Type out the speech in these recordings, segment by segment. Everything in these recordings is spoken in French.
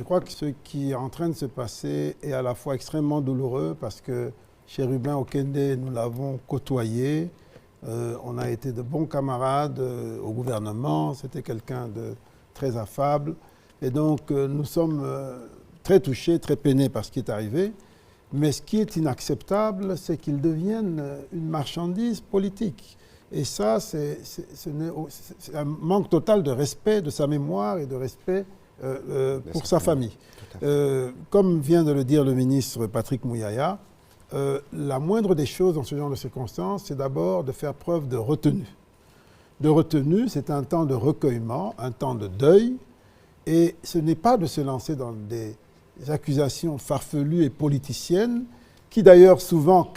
Je crois que ce qui est en train de se passer est à la fois extrêmement douloureux parce que Chérubin Okende, nous l'avons côtoyé. On a été de bons camarades au gouvernement. C'était quelqu'un de très affable. Et donc, nous sommes très touchés, très peinés par ce qui est arrivé. Mais ce qui est inacceptable, c'est qu'il devienne une marchandise politique. Et ça, c'est un manque total de respect de sa mémoire et de respect pour sa famille. Comme vient de le dire le ministre Patrick Muyaya, la moindre des choses dans ce genre de circonstances, c'est d'abord de faire preuve de retenue. De retenue, c'est un temps de recueillement, un temps de deuil, et ce n'est pas de se lancer dans des accusations farfelues et politiciennes, qui d'ailleurs souvent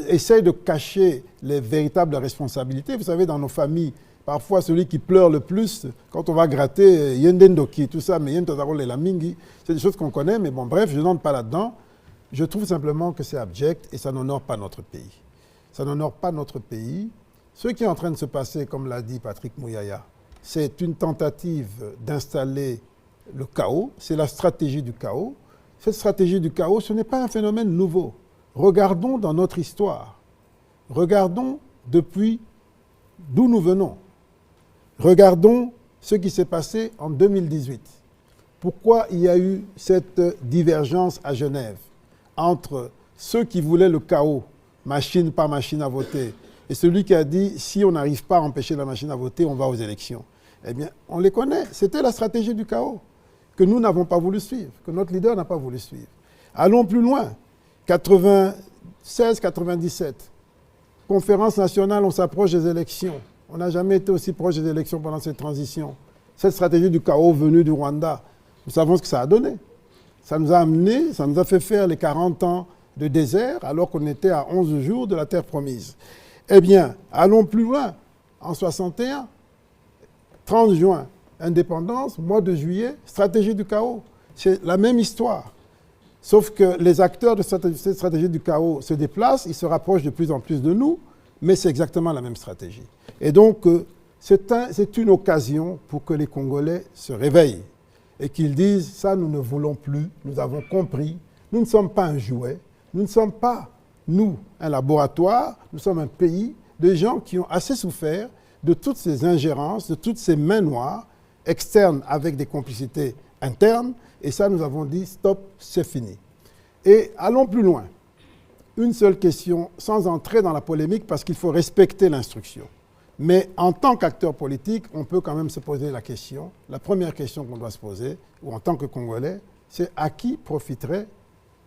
essayent de cacher les véritables responsabilités. Vous savez, dans nos familles, parfois celui qui pleure le plus, quand on va gratter, Yendendoki, tout ça, mais Yentozarole la Mingi, c'est des choses qu'on connaît, mais bon, bref, je n'entre pas là-dedans. Je trouve simplement que c'est abject et ça n'honore pas notre pays. Ça n'honore pas notre pays. Ce qui est en train de se passer, comme l'a dit Patrick Muyaya, c'est une tentative d'installer le chaos, c'est la stratégie du chaos. Cette stratégie du chaos, ce n'est pas un phénomène nouveau. Regardons dans notre histoire. Regardons depuis d'où nous venons. Regardons ce qui s'est passé en 2018. Pourquoi il y a eu cette divergence à Genève entre ceux qui voulaient le chaos, machine par machine à voter, et celui qui a dit, si on n'arrive pas à empêcher la machine à voter, on va aux élections. Eh bien, on les connaît. C'était la stratégie du chaos que nous n'avons pas voulu suivre, que notre leader n'a pas voulu suivre. Allons plus loin. 96-97, conférence nationale, on s'approche des élections. On n'a jamais été aussi proche des élections pendant cette transition. Cette stratégie du chaos venue du Rwanda, nous savons ce que ça a donné. Ça nous a amené, ça nous a fait faire les 40 ans de désert alors qu'on était à 11 jours de la terre promise. Eh bien, allons plus loin. En 61, 30 juin, indépendance, mois de juillet, stratégie du chaos. C'est la même histoire. Sauf que les acteurs de cette stratégie du chaos se déplacent, ils se rapprochent de plus en plus de nous, mais c'est exactement la même stratégie. Et donc, c'est une occasion pour que les Congolais se réveillent et qu'ils disent, ça, nous ne voulons plus, nous avons compris, nous ne sommes pas un jouet, nous ne sommes pas, nous, un laboratoire, nous sommes un pays de gens qui ont assez souffert de toutes ces ingérences, de toutes ces mains noires, externes avec des complicités internes, et ça, nous avons dit, stop, c'est fini. Et allons plus loin. Une seule question, sans entrer dans la polémique, parce qu'il faut respecter l'instruction. Mais en tant qu'acteur politique, on peut quand même se poser la question, la première question qu'on doit se poser, ou en tant que Congolais, c'est à qui profiterait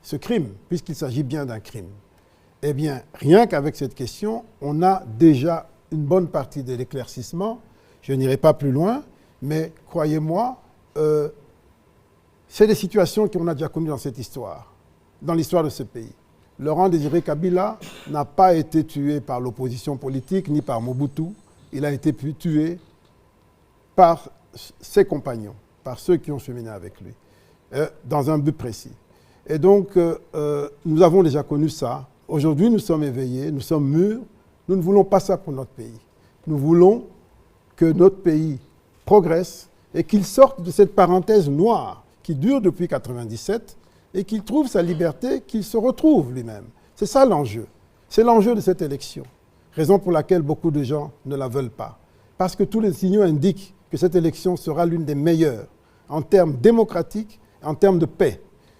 ce crime, puisqu'il s'agit bien d'un crime. Eh bien, rien qu'avec cette question, on a déjà une bonne partie de l'éclaircissement. Je n'irai pas plus loin, mais croyez-moi, c'est des situations qu'on a déjà connues dans cette histoire, dans l'histoire de ce pays. Laurent Désiré Kabila n'a pas été tué par l'opposition politique ni par Mobutu. Il a été tué par ses compagnons, par ceux qui ont cheminé avec lui, dans un but précis. Et donc, nous avons déjà connu ça. Aujourd'hui, nous sommes éveillés, nous sommes mûrs. Nous ne voulons pas ça pour notre pays. Nous voulons que notre pays progresse et qu'il sorte de cette parenthèse noire qui dure depuis 1997 et qu'il trouve sa liberté, qu'il se retrouve lui-même. C'est ça l'enjeu. C'est l'enjeu de cette élection. Raison pour laquelle beaucoup de gens ne la veulent pas. Parce que tous les signaux indiquent que cette élection sera l'une des meilleures en termes démocratiques, en termes de paix.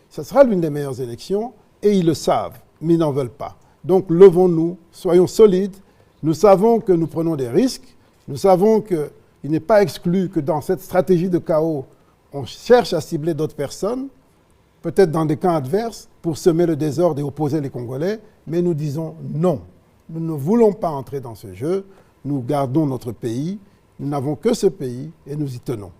Ce sera l'une des meilleures élections et ils le savent, mais ils n'en veulent pas. Donc levons-nous, soyons solides. Nous savons que nous prenons des risques. Nous savons qu'il n'est pas exclu que dans cette stratégie de chaos, on cherche à cibler d'autres personnes, peut-être dans des camps adverses, pour semer le désordre et opposer les Congolais. Mais nous disons non. Nous ne voulons pas entrer dans ce jeu. Nous gardons notre pays. Nous n'avons que ce pays et nous y tenons.